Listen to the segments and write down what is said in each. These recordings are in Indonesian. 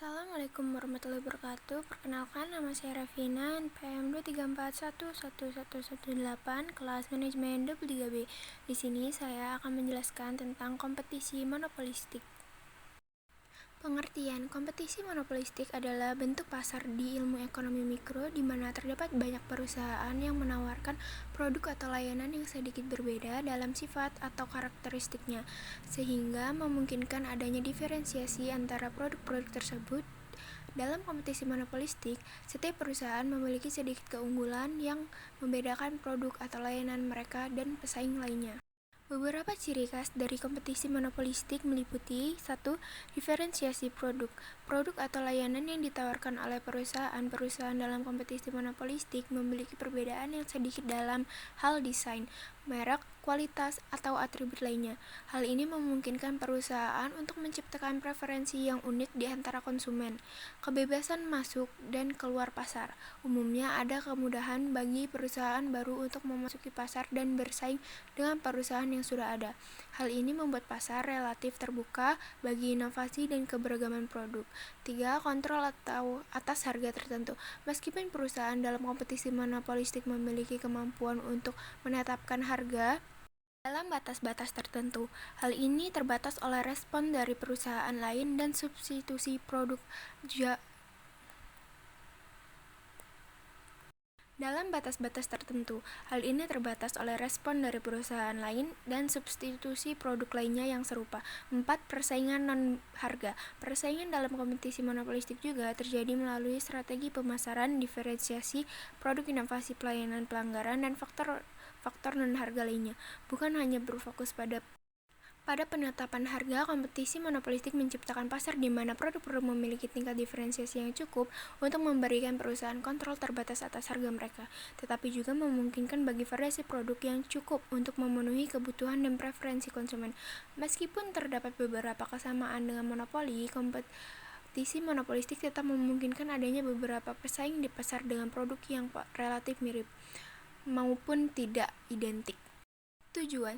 Assalamualaikum warahmatullahi wabarakatuh. Perkenalkan, nama saya Rafina, NPM 234111118, kelas manajemen 23B. Di sini saya akan menjelaskan tentang kompetisi monopolistik. Pengertian kompetisi monopolistik adalah bentuk pasar di ilmu ekonomi mikro di mana terdapat banyak perusahaan yang menawarkan produk atau layanan yang sedikit berbeda dalam sifat atau karakteristiknya, sehingga memungkinkan adanya diferensiasi antara produk-produk tersebut. Dalam kompetisi monopolistik, setiap perusahaan memiliki sedikit keunggulan yang membedakan produk atau layanan mereka dan pesaing lainnya. Beberapa ciri khas dari kompetisi monopolistik meliputi 1. Diferensiasi produk. Produk atau layanan yang ditawarkan oleh perusahaan-perusahaan dalam kompetisi monopolistik memiliki perbedaan yang sedikit dalam hal desain, merek, kualitas, atau atribut lainnya. Hal ini memungkinkan perusahaan untuk menciptakan preferensi yang unik di antara konsumen. Kebebasan masuk dan keluar pasar. Umumnya ada kemudahan bagi perusahaan baru untuk memasuki pasar dan bersaing dengan perusahaan yang sudah ada. Hal ini membuat pasar relatif terbuka bagi inovasi dan keberagaman produk. 3. Kontrol atau atas harga tertentu. Meskipun perusahaan dalam kompetisi monopolistik memiliki kemampuan untuk menetapkan harga dalam batas-batas tertentu, hal ini terbatas oleh respon dari perusahaan lain dan substitusi produk dalam batas-batas tertentu. Hal ini terbatas oleh respon dari perusahaan lain dan substitusi produk lainnya yang serupa. 4. Persaingan non-harga. Persaingan dalam kompetisi monopolistik juga terjadi melalui strategi pemasaran, diferensiasi, produk inovasi, pelayanan pelanggaran, dan faktor non-harga lainnya. Bukan hanya berfokus pada penetapan harga, kompetisi monopolistik menciptakan pasar di mana produk-produk memiliki tingkat diferensiasi yang cukup untuk memberikan perusahaan kontrol terbatas atas harga mereka, tetapi juga memungkinkan bagi variasi produk yang cukup untuk memenuhi kebutuhan dan preferensi konsumen. Meskipun terdapat beberapa kesamaan dengan monopoli, kompetisi monopolistik tetap memungkinkan adanya beberapa pesaing di pasar dengan produk yang relatif mirip maupun tidak identik. Tujuan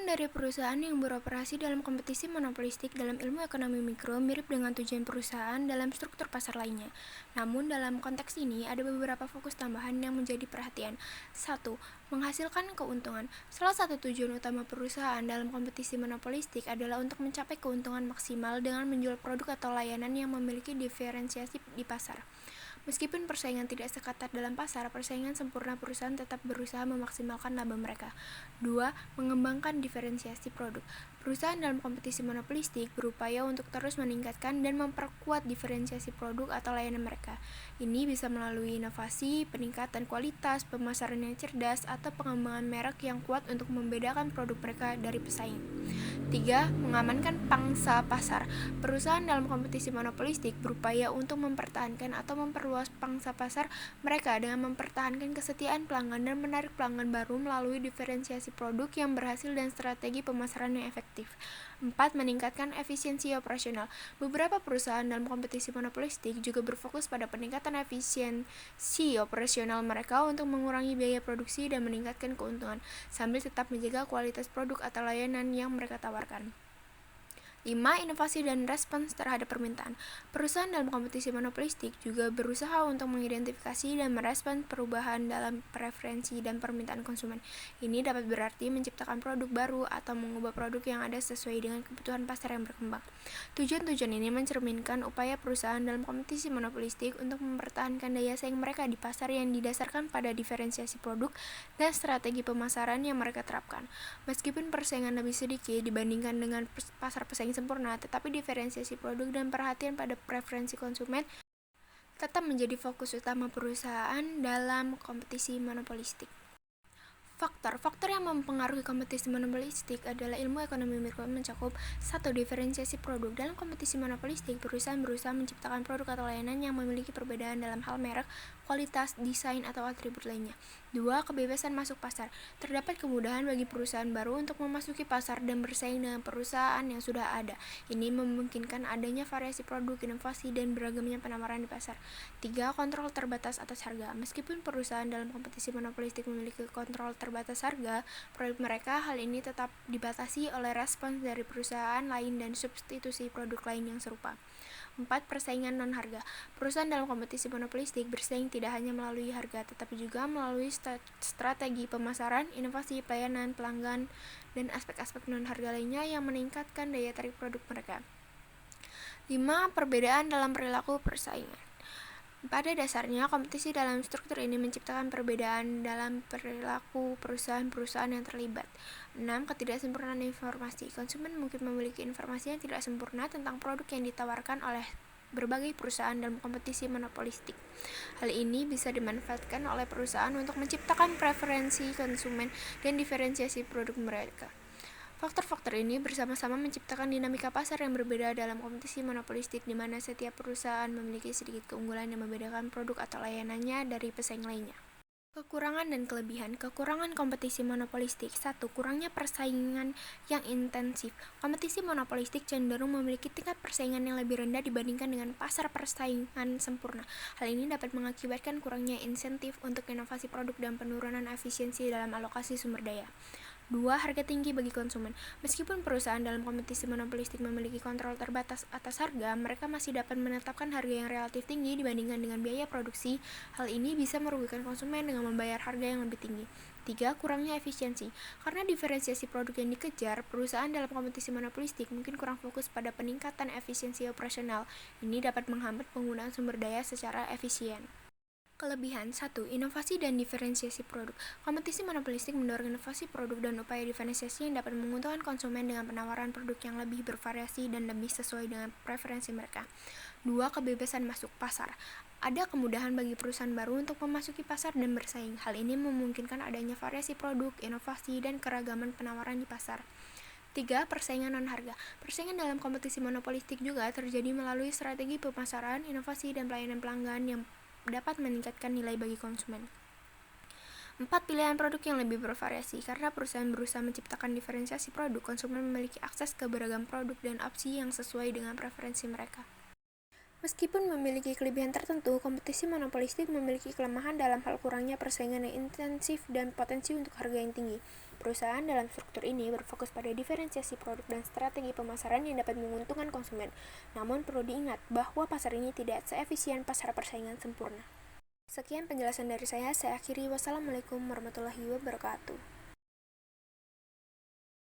dari perusahaan yang beroperasi dalam kompetisi monopolistik dalam ilmu ekonomi mikro mirip dengan tujuan perusahaan dalam struktur pasar lainnya. Namun dalam konteks ini ada beberapa fokus tambahan yang menjadi perhatian. 1. Menghasilkan keuntungan. Salah satu tujuan utama perusahaan dalam kompetisi monopolistik adalah untuk mencapai keuntungan maksimal dengan menjual produk atau layanan yang memiliki diferensiasi di pasar. Meskipun persaingan tidak seketat dalam pasar, persaingan sempurna perusahaan tetap berusaha memaksimalkan laba mereka. 2. Mengembangkan diferensiasi produk. Perusahaan dalam kompetisi monopolistik berupaya untuk terus meningkatkan dan memperkuat diferensiasi produk atau layanan mereka. Ini bisa melalui inovasi, peningkatan kualitas, pemasaran yang cerdas, atau pengembangan merek yang kuat untuk membedakan produk mereka dari pesaing. 3. Mengamankan pangsa pasar. Perusahaan dalam kompetisi monopolistik berupaya untuk mempertahankan atau memperluas pangsa pasar mereka dengan mempertahankan kesetiaan pelanggan dan menarik pelanggan baru melalui diferensiasi produk yang berhasil dan strategi pemasaran yang efektif. 4. Meningkatkan efisiensi operasional. Beberapa perusahaan dalam kompetisi monopolistik juga berfokus pada peningkatan efisiensi operasional mereka untuk mengurangi biaya produksi dan meningkatkan keuntungan, sambil tetap menjaga kualitas produk atau layanan yang mereka tawarkan. 5. Inovasi dan respons terhadap permintaan. Perusahaan dalam kompetisi monopolistik juga berusaha untuk mengidentifikasi dan merespons perubahan dalam preferensi dan permintaan konsumen. Ini dapat berarti menciptakan produk baru atau mengubah produk yang ada sesuai dengan kebutuhan pasar yang berkembang. Tujuan-tujuan ini mencerminkan upaya perusahaan dalam kompetisi monopolistik untuk mempertahankan daya saing mereka di pasar yang didasarkan pada diferensiasi produk dan strategi pemasaran yang mereka terapkan. Meskipun persaingan lebih sedikit dibandingkan dengan pasar pesaing sempurna, tetapi diferensiasi produk dan perhatian pada preferensi konsumen tetap menjadi fokus utama perusahaan dalam kompetisi monopolistik. Faktor yang mempengaruhi kompetisi monopolistik adalah ilmu ekonomi mikro mencakup 1. Diferensiasi produk. Dalam kompetisi monopolistik, perusahaan berusaha menciptakan produk atau layanan yang memiliki perbedaan dalam hal merek, kualitas, desain, atau atribut lainnya. 2. Kebebasan masuk pasar. Terdapat kemudahan bagi perusahaan baru untuk memasuki pasar dan bersaing dengan perusahaan yang sudah ada. Ini memungkinkan adanya variasi produk, inovasi, dan beragamnya penawaran di pasar. 3. Kontrol terbatas atas harga. Meskipun perusahaan dalam kompetisi monopolistik memiliki kontrol terbatas harga produk mereka, hal ini tetap dibatasi oleh respons dari perusahaan lain dan substitusi produk lain yang serupa. 4. Persaingan non-harga. Perusahaan dalam kompetisi monopolistik bersaing tidak hanya melalui harga, tetapi juga melalui strategi pemasaran, inovasi, pelayanan, pelanggan, dan aspek-aspek non-harga lainnya yang meningkatkan daya tarik produk mereka. 5. Perbedaan dalam perilaku persaingan. Pada dasarnya, kompetisi dalam struktur ini menciptakan perbedaan dalam perilaku perusahaan-perusahaan yang terlibat. 6. Ketidaksempurnaan informasi. Konsumen mungkin memiliki informasi yang tidak sempurna tentang produk yang ditawarkan oleh berbagai perusahaan dalam kompetisi monopolistik. Hal ini bisa dimanfaatkan oleh perusahaan untuk menciptakan preferensi konsumen dan diferensiasi produk mereka. Faktor-faktor ini bersama-sama menciptakan dinamika pasar yang berbeda dalam kompetisi monopolistik, di mana setiap perusahaan memiliki sedikit keunggulan yang membedakan produk atau layanannya dari pesaing lainnya. Kekurangan dan kelebihan. Kekurangan kompetisi monopolistik. 1. Kurangnya persaingan yang intensif. Kompetisi monopolistik cenderung memiliki tingkat persaingan yang lebih rendah dibandingkan dengan pasar persaingan sempurna. Hal ini dapat mengakibatkan kurangnya insentif untuk inovasi produk dan penurunan efisiensi dalam alokasi sumber daya. 2. Harga tinggi bagi konsumen. Meskipun perusahaan dalam kompetisi monopolistik memiliki kontrol terbatas atas harga, mereka masih dapat menetapkan harga yang relatif tinggi dibandingkan dengan biaya produksi. Hal ini bisa merugikan konsumen dengan membayar harga yang lebih tinggi. 3. Kurangnya efisiensi. Karena diferensiasi produk yang dikejar, perusahaan dalam kompetisi monopolistik mungkin kurang fokus pada peningkatan efisiensi operasional. Ini dapat menghambat penggunaan sumber daya secara efisien. Kelebihan. 1. Inovasi dan diferensiasi produk. Kompetisi monopolistik mendorong inovasi produk dan upaya diferensiasi yang dapat menguntungkan konsumen dengan penawaran produk yang lebih bervariasi dan lebih sesuai dengan preferensi mereka. 2. Kebebasan masuk pasar. Ada kemudahan bagi perusahaan baru untuk memasuki pasar dan bersaing. Hal ini memungkinkan adanya variasi produk, inovasi, dan keragaman penawaran di pasar. 3. Persaingan non-harga. Persaingan dalam kompetisi monopolistik juga terjadi melalui strategi pemasaran, inovasi, dan pelayanan pelanggan yang dapat meningkatkan nilai bagi konsumen. 4. Pilihan produk yang lebih bervariasi. Karena perusahaan berusaha menciptakan diferensiasi produk, konsumen memiliki akses ke beragam produk dan opsi yang sesuai dengan preferensi mereka. Meskipun memiliki kelebihan tertentu, kompetisi monopolistik memiliki kelemahan dalam hal kurangnya persaingan yang intensif dan potensi untuk harga yang tinggi. Perusahaan dalam struktur ini berfokus pada diferensiasi produk dan strategi pemasaran yang dapat menguntungkan konsumen. Namun perlu diingat bahwa pasar ini tidak seefisien pasar persaingan sempurna. Sekian penjelasan dari saya akhiri. Wassalamualaikum warahmatullahi wabarakatuh.